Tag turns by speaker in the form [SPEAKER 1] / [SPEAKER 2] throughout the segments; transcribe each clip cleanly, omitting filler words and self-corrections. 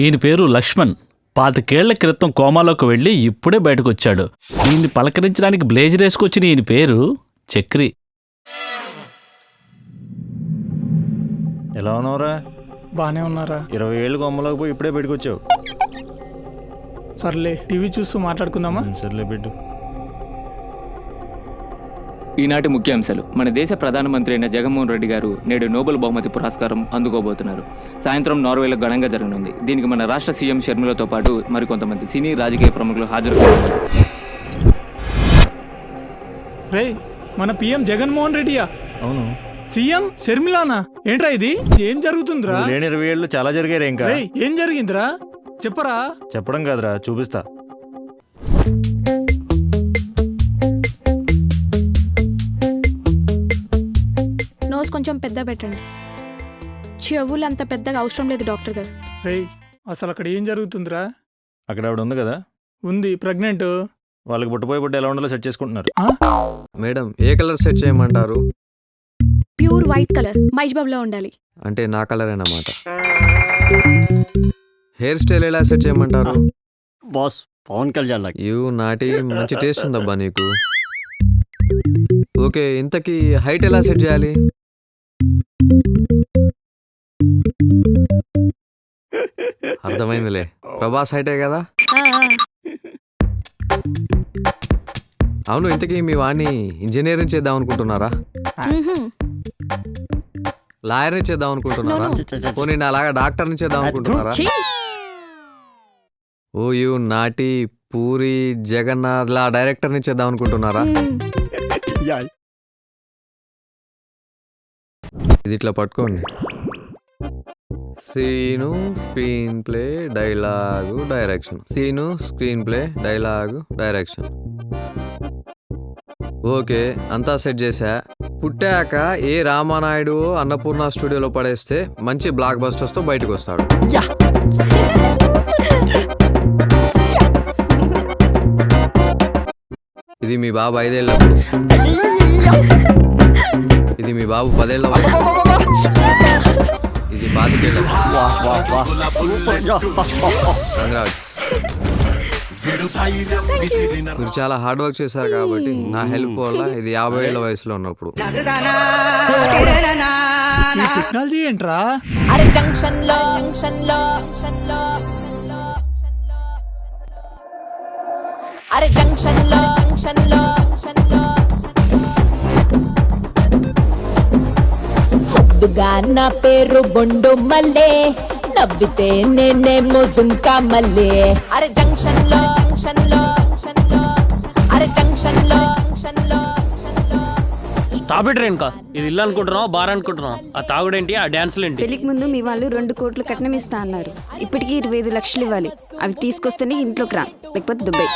[SPEAKER 1] ఈయన పేరు లక్ష్మణ్. 25 ఏళ్ల క్రితం కోమాలోకి వెళ్ళి ఇప్పుడే బయటకు వచ్చాడు. ఈయన్ని పలకరించడానికి బ్లేజర్ వేసుకొచ్చిన ఈయన పేరు చక్రి.
[SPEAKER 2] ఎలా ఉన్నావురా?
[SPEAKER 3] బానే ఉన్నారా?
[SPEAKER 2] 20 ఏళ్ళు కొమ్మలోకి పోయి ఇప్పుడే బయటకు వచ్చావు.
[SPEAKER 3] సర్లే, టీవీ చూస్తూ మాట్లాడుకుందామా?
[SPEAKER 2] సర్లే పెట్టు.
[SPEAKER 4] ఈనాటి ముఖ్యాంశాలు. మన దేశ ప్రధానమంత్రి అయిన జగన్మోహన్ రెడ్డి గారు నేడు నోబెల్ బహుమతి పురస్కారం అందుకోబోతున్నారు. సాయంత్రం నార్వేలో ఘనంగా జరగనుంది. దీనికి మన రాష్ట్ర సీఎం షర్మిలతో పాటు మరికొంతమంది సినీ రాజకీయ ప్రముఖులు హాజరు కానున్నారు.
[SPEAKER 3] రే, మన పిఎం జగన్మోహన్ రెడ్డియా?
[SPEAKER 2] అవును.
[SPEAKER 3] సీఎం షర్మిలానా? ఏంట్రా ఇది? ఏం జరుగుతుందిరా?
[SPEAKER 2] లేని 20 ఏళ్ళు చాలా జరిగారు. ఇంకా
[SPEAKER 3] ఏం జరిగిందిరా? చెప్పరా?
[SPEAKER 2] చెప్పడం కాదురా, చూపిస్తా.
[SPEAKER 5] కొంచెం పెద్ద పెట్టండి. చెవులు అంత పెద్దగా అవసరం లేదు డాక్టర్ గారు.
[SPEAKER 3] రే, అసలు అక్కడ ఏం జరుగుతుందిరా?
[SPEAKER 2] అక్కడ ఆవిడ ఉంది కదా,
[SPEAKER 3] ఉంది, ప్రెగ్నెంట్.
[SPEAKER 2] వాళ్ళకి పుట్టపోయి ఎలా ఉండాలో సెట్ చేసుకుంటున్నారు.
[SPEAKER 6] మేడం, ఏ కలర్ సెట్ చేయమంటారు?
[SPEAKER 5] ప్యూర్ వైట్ కలర్, మహేష్ బాబులా ఉండాలి.
[SPEAKER 6] అంటే నా కలర్ అన్నమాట. హెయిర్ స్టైల్ ఎలా సెట్ చేయమంటారు?
[SPEAKER 7] బాస్, పవన్ కళ్యాణ్ లాగా.
[SPEAKER 6] యూ నాటి, మంచి టేస్ట్ ఉందబ్బా నీకు. ఓకే, ఇంతకీ హైట్ ఎలా సెట్ చేయాలి? అర్థమైందిలే, ప్రభాస్ హైటే కదా. అవును, ఇంతకీ మీ వాణ్ణి ఇంజనీరింగ్ చేద్దాం అనుకుంటున్నారా? లాయర్ని చేద్దాం అనుకుంటున్నారా? పోనీ అలాగా డాక్టర్ని చేద్దాం అనుకుంటున్నారా? ఓ యూ నాటి, పూరి జగన్నాథ్ లా డైరెక్టర్ని చేద్దాం అనుకుంటున్నారా? ఇది ఇట్లా పట్టుకోండి. Scene screenplay dialogue direction. Scene screenplay dialogue direction. Okay, అంతా సెట్ చేశా. పుట్టాక ఏ రామానాయుడు అన్నపూర్ణ స్టూడియోలో పడేస్తే మంచి బ్లాక్ బస్టర్స్తో బయటకు వస్తాడు. ఇది మీ బాబు 5 ఏళ్ళప్పుడు. ఇది మీ బాబు 10 ఏళ్ళ వయసు. ఇది 25 ఏళ్ళ. మీరు చాలా హార్డ్ వర్క్ చేశారు కాబట్టి నా హెల్ప్ వల్ల ఇది 50 ఏళ్ళ వయసులో ఉన్నప్పుడు.
[SPEAKER 3] ఈ టెక్నాలజీ ఏంట్రా?
[SPEAKER 8] అరే జంక్షన్ లో అరే జంక్షన్ లో నా పేరు బొండు మల్లే, నవ్వితే నేనేమో దుంకా మల్లే. అరే జంక్షన్ లో అరే జంక్షన్ లో
[SPEAKER 9] స్టాప్ ఇట్ రేణుకా. ఇది ఇల్లు అనుకుంటున్నావు, బార్ అనుకుంటున్నావు? ఆ తాగుడేంటి, ఆ డాన్సులేంటి?
[SPEAKER 5] పెళ్లికి ముందు మీ వాళ్ళు 2 కోట్లు కట్నం ఇస్తా అన్నారు. ఇప్పటికీ 25 లక్షలు ఇవ్వాలి. అవి తీసుకొస్తేనే ఇంట్లోకి రా, లేకపోతే దుబాయ్.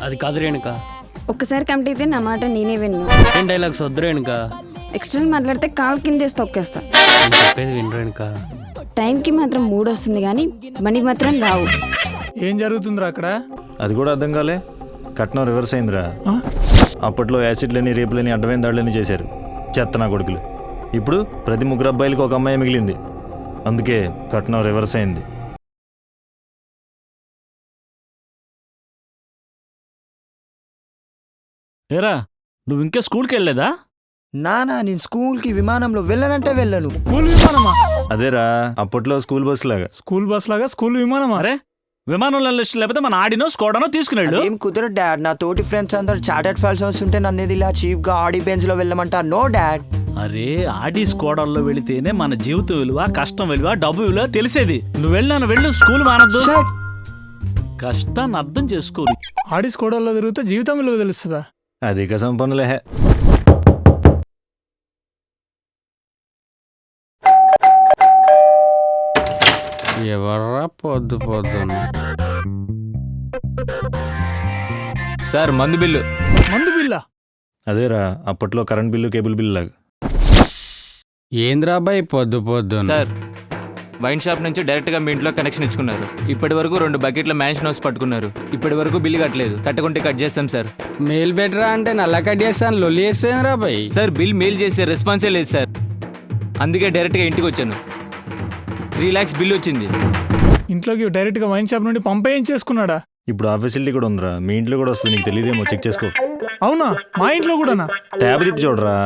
[SPEAKER 9] అది కాదు రేణుకా.
[SPEAKER 5] ఒక్కసారి కంప్లీట్ అయితే నా మాట నేనే విన్ను.
[SPEAKER 9] ఏం డైలాగ్స్ వద్దు రేణుకా.
[SPEAKER 5] ఎక్స్టర్నల్ మాట్లాడితే కాలు కిందేసి తొక్కేస్తా.
[SPEAKER 9] చెప్పేది విను రేణుకా.
[SPEAKER 5] టైంకి మాత్రం మూడ్ వస్తుంది కానీ మనీ మాత్రం రావు.
[SPEAKER 3] ఏం జరుగుతుందిరా అక్కడ?
[SPEAKER 2] అది కూడా అర్థం కాలే. కట్నం రివర్స్ అయిందిరా. అప్పట్లో యాసిడ్లని, రేపులని, అడ్డమైన దాడులని చేశారు చెత్త నా కొడుకులు. ఇప్పుడు ప్రతి 3 అబ్బాయిలకి ఒక అమ్మాయి మిగిలింది. అందుకే కట్నం రివర్స్ అయింది.
[SPEAKER 1] ఏరా, నువ్వు ఇంకా స్కూల్కి వెళ్ళలేదా?
[SPEAKER 7] నానా, నేను స్కూల్కి విమానంలో వెళ్ళనంటే వెళ్ళను.
[SPEAKER 3] స్కూల్ విమానమా?
[SPEAKER 2] అదేరా, అప్పట్లో స్కూల్ బస్ లాగా.
[SPEAKER 3] స్కూల్ బస్ లాగా స్కూల్ విమానమా?
[SPEAKER 1] అరే, విమానంలో ఇష్టం లేకపోతే మన ఆడినో స్కోడానో తీసుకునేళ్ళు.
[SPEAKER 7] ఏం కుదరదు డాడ్. నా తోటి ఫ్రెండ్స్ అందరు చార్టెడ్ ఫైల్స్ వస్తుంటే నన్ను ఇది ఇలా చీప్ గా ఆడి బెంచ్ లో వెళ్ళమంటారు. No dad.
[SPEAKER 1] అరే ఆడి స్కోడాల్లో వెళితేనే మన జీవిత విలువ, కష్టం విలువ, డబ్బు విలువ తెలిసేది. నువ్వు వెళ్ళు, స్కూల్ మానద్దు. కష్టాన్ని అర్థం చేసుకోరు.
[SPEAKER 3] ఆడి స్కోడల్లో తిరిగితే జీవితం విలువ తెలుస్తుందా?
[SPEAKER 2] అధిక సంపన్నులే.
[SPEAKER 6] ఎవర్రా పొద్దున్న
[SPEAKER 4] సార్ మందు బిల్లు.
[SPEAKER 3] మందు బిల్లా?
[SPEAKER 2] అదేరా అప్పట్లో కరెంట్ బిల్లు, కేబుల్ బిల్లు లాగా.
[SPEAKER 6] ఏంద్రాబాయ్ పొద్దున్న
[SPEAKER 4] సార్ వైన్ షాప్ నుంచి డైరెక్ట్గా మీ ఇంట్లో కనెక్షన్ ఇచ్చుకున్నారు. ఇప్పటి వరకు 2 బకెట్ల మ్యాన్షన్ హౌస్ పట్టుకున్నారు. ఇప్పటి వరకు బిల్లు కట్టలేదు. కట్టకుంటే కట్ చేస్తాం సార్.
[SPEAKER 6] మెయిల్ బెటరా అంటే నల్ల కట్ చేస్తాను, లొల్లి చేస్తాను రా బాయ్.
[SPEAKER 4] సార్ బిల్ మెయిల్ చేసే రెస్పాన్సే లేదు సార్. అందుకే డైరెక్ట్గా ఇంటికి వచ్చాను. 3 lakhs బిల్ వచ్చింది.
[SPEAKER 3] ఇంట్లోకి డైరెక్ట్ గా వైన్ షాప్ నుండి పంపేయించేసుకున్నాడా?
[SPEAKER 2] ఇప్పుడు ఆ ఫెసిలిటీ కూడా ఉందిరా. మీ ఇంట్లో కూడా వస్తుంది, నీకు తెలియదేమో. చెక్ చేసుకో.
[SPEAKER 3] అవునా? మా ఇంట్లో కూడానా?
[SPEAKER 2] ట్యాబ్ తిప్పి చూడరా.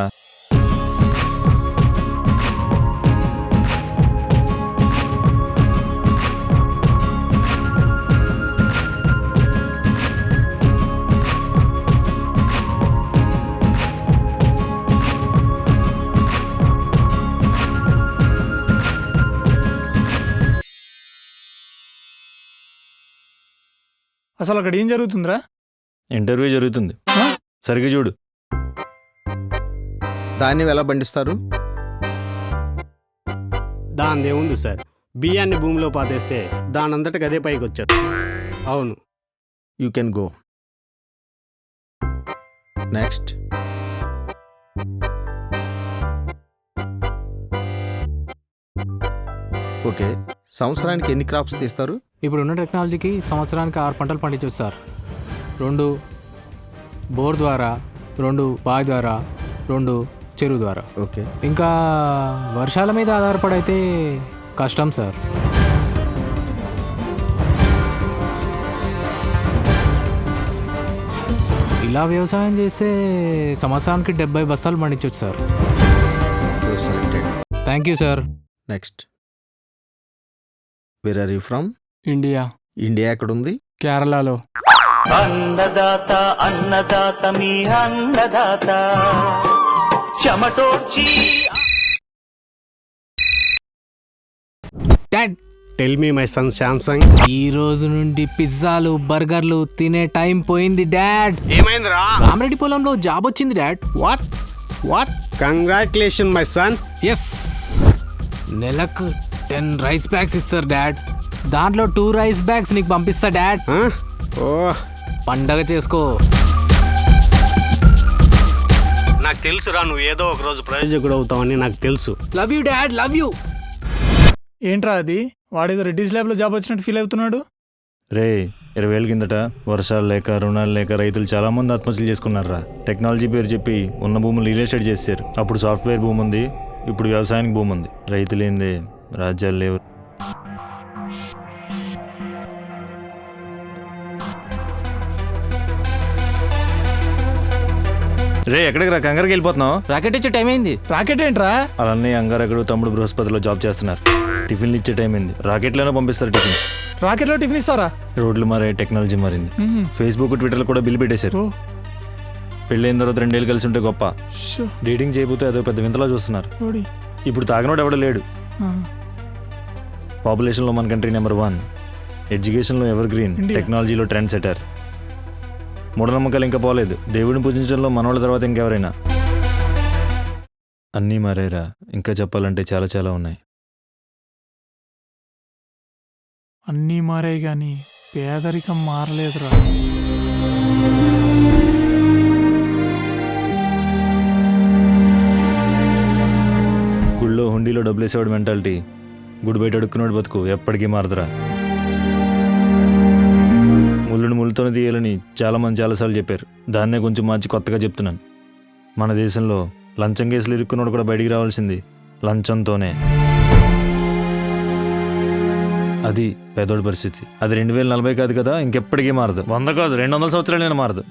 [SPEAKER 3] అసలు అక్కడ ఏం జరుగుతుందిరా?
[SPEAKER 2] ఇంటర్వ్యూ జరుగుతుంది, సరిగ్గా చూడు.
[SPEAKER 10] దాన్ని ఎలా పండిస్తారు?
[SPEAKER 11] దాని ఏముంది సార్, బియ్యాన్ని భూమిలో పాతేస్తే దానంతటికి అదే పైకి వచ్చారు. అవును.
[SPEAKER 10] You can go. Next. Okay, సంవత్సరానికి ఎన్ని క్రాప్స్ తీస్తారు?
[SPEAKER 12] ఇప్పుడున్న టెక్నాలజీకి సంవత్సరానికి 6 పంటలు పండించవచ్చు సార్. 2 బోర్ ద్వారా, 2 బావి ద్వారా, 2 చెరువు ద్వారా.
[SPEAKER 10] ఓకే.
[SPEAKER 12] ఇంకా వర్షాల మీద ఆధారపడైతే కష్టం సార్. ఇలా వ్యవసాయం చేస్తే సంవత్సరానికి 70 బస్తాలు పండించవచ్చు sir. Thank you sir.
[SPEAKER 10] Next. Where are you from?
[SPEAKER 12] India.
[SPEAKER 10] India ఎక్కడ ఉంది?
[SPEAKER 12] కేరళలో.
[SPEAKER 13] అన్నదాత అన్నదాత మీ అన్నదాత చెమటోడ్చి.
[SPEAKER 12] Dad,
[SPEAKER 11] tell me my son Samsung.
[SPEAKER 12] ఈ రోజు నుండి పిజ్జాలు, బర్గర్లు తినే టైం పోయింది డాడ్.
[SPEAKER 11] ఏమైందిరా?
[SPEAKER 12] రామరెడ్డి పొలంలో జాబ్ వచ్చింది dad.
[SPEAKER 11] What congratulation my son.
[SPEAKER 12] Yes. నెలకు 10 రైస్ బ్యాగ్స్ ఇస్తారు డాడ్. దాంట్లో 2 రైస్ బ్యాగ్స్ నీకు పంపిస్తా డాడ్.
[SPEAKER 11] ఓ,
[SPEAKER 12] పండగ చేసుకో.
[SPEAKER 11] నాకు తెలుసురా, నువ్వు ఏదో ఒక రోజు ప్రయోజకుడు అవుతావని నాకు తెలుసు.
[SPEAKER 12] Love you dad, love you.
[SPEAKER 3] ఏంట్రా అది? వాడేదో రెడ్డిస్ ల్యాబ్ లో జాబ్ వచ్చినట్టు ఫీల్ అవుతున్నాడు.
[SPEAKER 2] రే 20 ఏళ్ళ కిందట వర్షాలు లేక, రుణాలు లేక రైతులు చాలా మంది ఆత్మహత్యలు చేసుకున్నారా. టెక్నాలజీ పేరు చెప్పి ఉన్న భూములు రియల్ ఎస్టేట్ చేశారు. అప్పుడు సాఫ్ట్వేర్ భూమి ఉంది, ఇప్పుడు వ్యవసాయానికి భూమి ఉంది. రైతులేందే రాజ్యాలు లేవు. రే ఎక్కడికి రా, కంగారుకి వెళ్ళిపోతున్నావు?
[SPEAKER 4] రాకెట్ ఇచ్చే టైం అయింది.
[SPEAKER 3] రాకెట్ ఏంట్రా?
[SPEAKER 2] అలానే అంగారకుడు తమ్ముడు బృహస్పతిలో జాబ్ చేస్తున్నారు. టిఫిన్లు ఇచ్చే టైం అయింది. రాకెట్లోనే పంపిస్తారు టిఫిన్.
[SPEAKER 3] రాకెట్లో టిఫిన్ ఇస్తారా?
[SPEAKER 2] రోడ్లు మారాయి, టెక్నాలజీ మారింది. ఫేస్బుక్, ట్విట్టర్లో కూడా బిల్ పెట్టేశారు. పెళ్ళైన తర్వాత 2 ఏళ్ళు కలిసి ఉంటే గొప్ప. డేటింగ్ చేయబోతే అదో పెద్ద వింతలా చూస్తున్నారు. ఇప్పుడు తాగినోడు ఎవడో లేడు. పాపులేషన్లో మన కంట్రీ నెంబర్ 1, ఎడ్యుకేషన్లో ఎవర్ గ్రీన్, టెక్నాలజీలో ట్రెండ్ సెటర్. మూఢనమ్మకాలు ఇంకా పోలేదు. దేవుడిని పూజించడంలో మనోళ్ళ తర్వాత ఇంకెవరైనా. అన్నీ మారేరా. ఇంకా చెప్పాలంటే చాలా చాలా ఉన్నాయి.
[SPEAKER 3] అన్నీ మారాయి కానీ పేదరికం మారలేదురా.
[SPEAKER 2] గుళ్ళో హుండీలో డబ్బులు వేసేవాడు మెంటాలిటీ, గుడి బయట అడుక్కున్నాడు బతుకు ఎప్పటికీ మారదురా. ముళ్ళుని ముళ్ళుతోనే తీయాలని చాలామంది చాలాసార్లు చెప్పారు. దాన్నే కొంచెం మార్చి కొత్తగా చెప్తున్నాను. మన దేశంలో లంచం కేసులు ఇరుక్కున్నాడు కూడా బయటికి రావాల్సింది లంచంతోనే. అది పేదోడి పరిస్థితి. అది 2040 కాదు కదా, ఇంకెప్పటికీ మారదు. 100 కాదు, 200 సంవత్సరాలైనా మారదు.